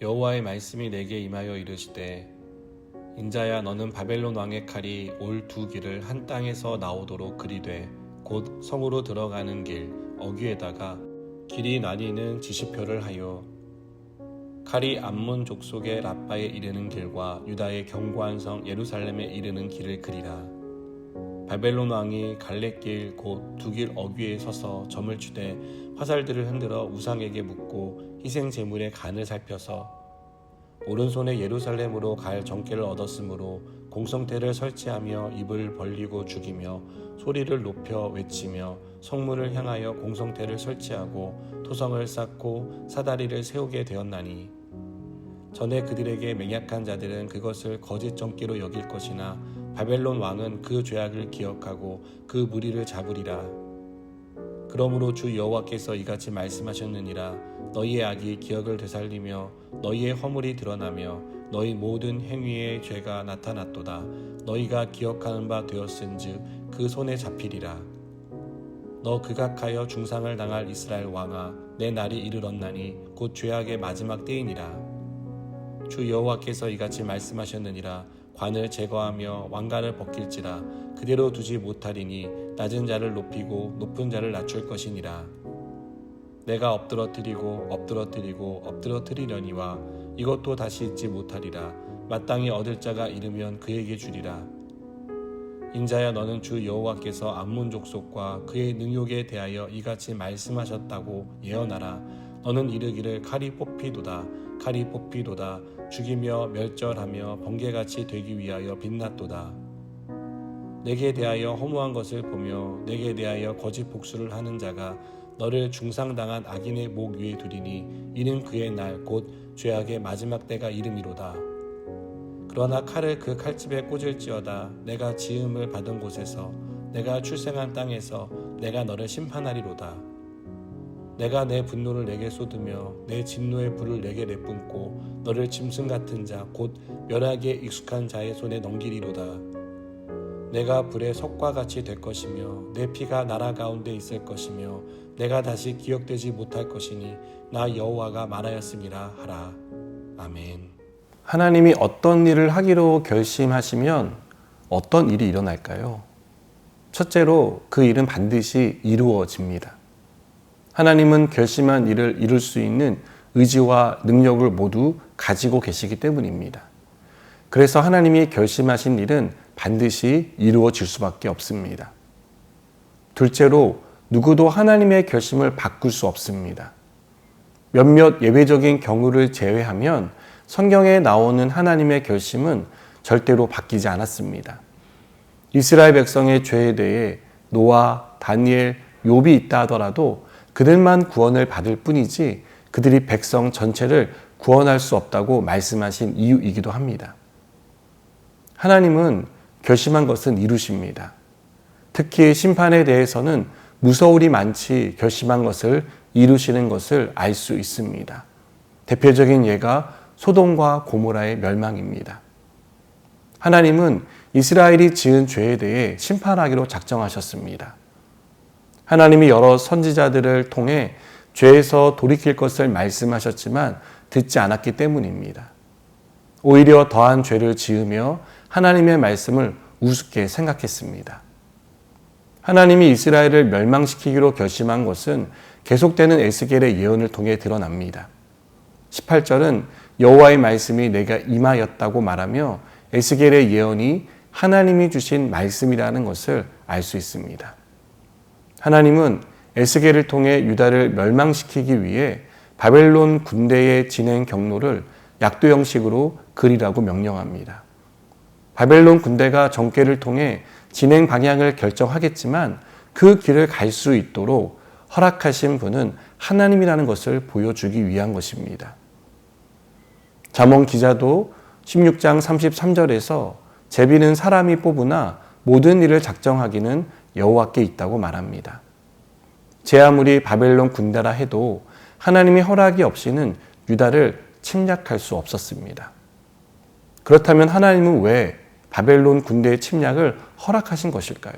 여호와의 말씀이 내게 임하여 이르시되 인자야 너는 바벨론 왕의 칼이 올 두 길을 한 땅에서 나오도록 그리되 곧 성으로 들어가는 길 어귀에다가 길이 나뉘는 지시표를 하여 칼이 암몬 족속의 라빠에 이르는 길과 유다의 견고한 성 예루살렘에 이르는 길을 그리라. 바벨론 왕이 갈렛길 곧 두 길 어귀에 서서 점을 추되 화살들을 흔들어 우상에게 묻고 희생 제물의 간을 살펴서 오른손에 예루살렘으로 갈 정죄를 얻었으므로 공성태를 설치하며 입을 벌리고 죽이며 소리를 높여 외치며 성문을 향하여 공성태를 설치하고 토성을 쌓고 사다리를 세우게 되었나니 전에 그들에게 맹약한 자들은 그것을 거짓 정죄로 여길 것이나 바벨론 왕은 그 죄악을 기억하고 그 무리를 잡으리라. 그러므로 주 여호와께서 이같이 말씀하셨느니라. 너희의 악이 기억을 되살리며 너희의 허물이 드러나며 너희 모든 행위의 죄가 나타났도다. 너희가 기억하는 바 되었은즉 그 손에 잡히리라. 너 극악하여 중상을 당할 이스라엘 왕아, 내 날이 이르렀나니 곧 죄악의 마지막 때이니라. 주 여호와께서 이같이 말씀하셨느니라. 관을 제거하며 왕관을 벗길지라. 그대로 두지 못하리니 낮은 자를 높이고 높은 자를 낮출 것이니라. 내가 엎드러뜨리려니와 이것도 다시 잊지 못하리라. 마땅히 얻을 자가 이르면 그에게 주리라. 인자야 너는 주 여호와께서 암몬 족속과 그의 능욕에 대하여 이같이 말씀하셨다고 예언하라. 너는 이르기를 칼이 뽑히도다. 죽이며 멸절하며 번개같이 되기 위하여 빛났도다. 내게 대하여 허무한 것을 보며 내게 대하여 거짓 복수를 하는 자가 너를 중상당한 악인의 목 위에 두리니 이는 그의 날 곧 죄악의 마지막 때가 이름이로다. 그러나 칼을 그 칼집에 꽂을지어다. 내가 지음을 받은 곳에서 내가 출생한 땅에서 내가 너를 심판하리로다. 내가 내 분노를 내게 쏟으며 내 진노의 불을 내게 내뿜고 너를 짐승 같은 자 곧 멸하기에 익숙한 자의 손에 넘기리로다. 내가 불의 석과 같이 될 것이며 내 피가 나라 가운데 있을 것이며 내가 다시 기억되지 못할 것이니 나 여호와가 말하였음이라 하라. 아멘. 하나님이 어떤 일을 하기로 결심하시면 어떤 일이 일어날까요? 첫째로 그 일은 반드시 이루어집니다. 하나님은 결심한 일을 이룰 수 있는 의지와 능력을 모두 가지고 계시기 때문입니다. 그래서 하나님이 결심하신 일은 반드시 이루어질 수밖에 없습니다. 둘째로 누구도 하나님의 결심을 바꿀 수 없습니다. 몇몇 예외적인 경우를 제외하면 성경에 나오는 하나님의 결심은 절대로 바뀌지 않았습니다. 이스라엘 백성의 죄에 대해 노아, 다니엘, 욥이 있다 하더라도 그들만 구원을 받을 뿐이지 그들이 백성 전체를 구원할 수 없다고 말씀하신 이유이기도 합니다. 하나님은 결심한 것은 이루십니다. 특히 심판에 대해서는 무서울이 많지 결심한 것을 이루시는 것을 알 수 있습니다. 대표적인 예가 소돔과 고모라의 멸망입니다. 하나님은 이스라엘이 지은 죄에 대해 심판하기로 작정하셨습니다. 하나님이 여러 선지자들을 통해 죄에서 돌이킬 것을 말씀하셨지만 듣지 않았기 때문입니다. 오히려 더한 죄를 지으며 하나님의 말씀을 우습게 생각했습니다. 하나님이 이스라엘을 멸망시키기로 결심한 것은 계속되는 에스겔의 예언을 통해 드러납니다. 18절은 여호와의 말씀이 내가 임하였다고 말하며 에스겔의 예언이 하나님이 주신 말씀이라는 것을 알 수 있습니다. 하나님은 에스겔을 통해 유다를 멸망시키기 위해 바벨론 군대의 진행 경로를 약도 형식으로 그리라고 명령합니다. 바벨론 군대가 정죄를 통해 진행 방향을 결정하겠지만 그 길을 갈 수 있도록 허락하신 분은 하나님이라는 것을 보여주기 위한 것입니다. 잠언 기자도 16장 33절에서 제비는 사람이 뽑으나 모든 일을 작정하기는 여호와께 있다고 말합니다. 제 아무리 바벨론 군대라 해도 하나님의 허락이 없이는 유다를 침략할 수 없었습니다. 그렇다면 하나님은 왜 바벨론 군대의 침략을 허락하신 것일까요?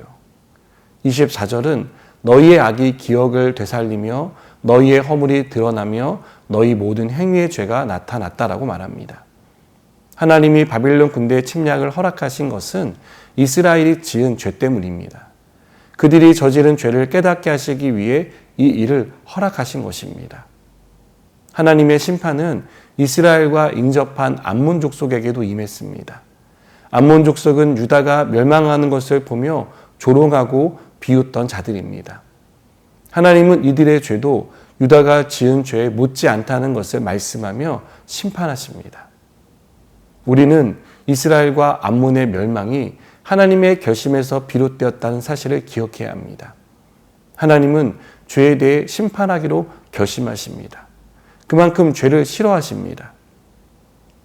24절은 너희의 악이 기억을 되살리며 너희의 허물이 드러나며 너희 모든 행위의 죄가 나타났다라고 말합니다. 하나님이 바빌론 군대의 침략을 허락하신 것은 이스라엘이 지은 죄 때문입니다. 그들이 저지른 죄를 깨닫게 하시기 위해 이 일을 허락하신 것입니다. 하나님의 심판은 이스라엘과 인접한 암몬 족속에게도 임했습니다. 암몬 족속은 유다가 멸망하는 것을 보며 조롱하고 비웃던 자들입니다. 하나님은 이들의 죄도 유다가 지은 죄에 묻지 않다는 것을 말씀하며 심판하십니다. 우리는 이스라엘과 암몬의 멸망이 하나님의 결심에서 비롯되었다는 사실을 기억해야 합니다. 하나님은 죄에 대해 심판하기로 결심하십니다. 그만큼 죄를 싫어하십니다.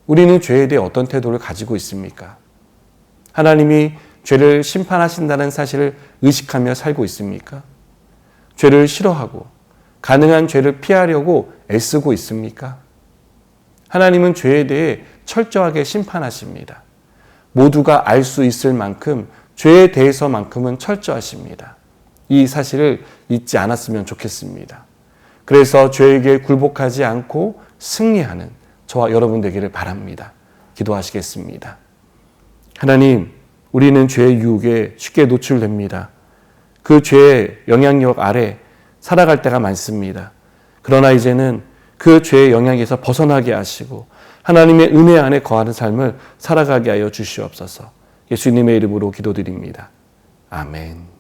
우리는 죄에 대해 어떤 태도를 가지고 있습니까? 하나님이 죄를 심판하신다는 사실을 의식하며 살고 있습니까? 죄를 싫어하고 가능한 죄를 피하려고 애쓰고 있습니까? 하나님은 죄에 대해 철저하게 심판하십니다. 모두가 알 수 있을 만큼 죄에 대해서만큼은 철저하십니다. 이 사실을 잊지 않았으면 좋겠습니다. 그래서 죄에게 굴복하지 않고 승리하는 저와 여러분 되기를 바랍니다. 기도하시겠습니다. 하나님, 우리는 죄의 유혹에 쉽게 노출됩니다. 그 죄의 영향력 아래 살아갈 때가 많습니다. 그러나 이제는 그 죄의 영향에서 벗어나게 하시고 하나님의 은혜 안에 거하는 삶을 살아가게 하여 주시옵소서. 예수님의 이름으로 기도드립니다. 아멘.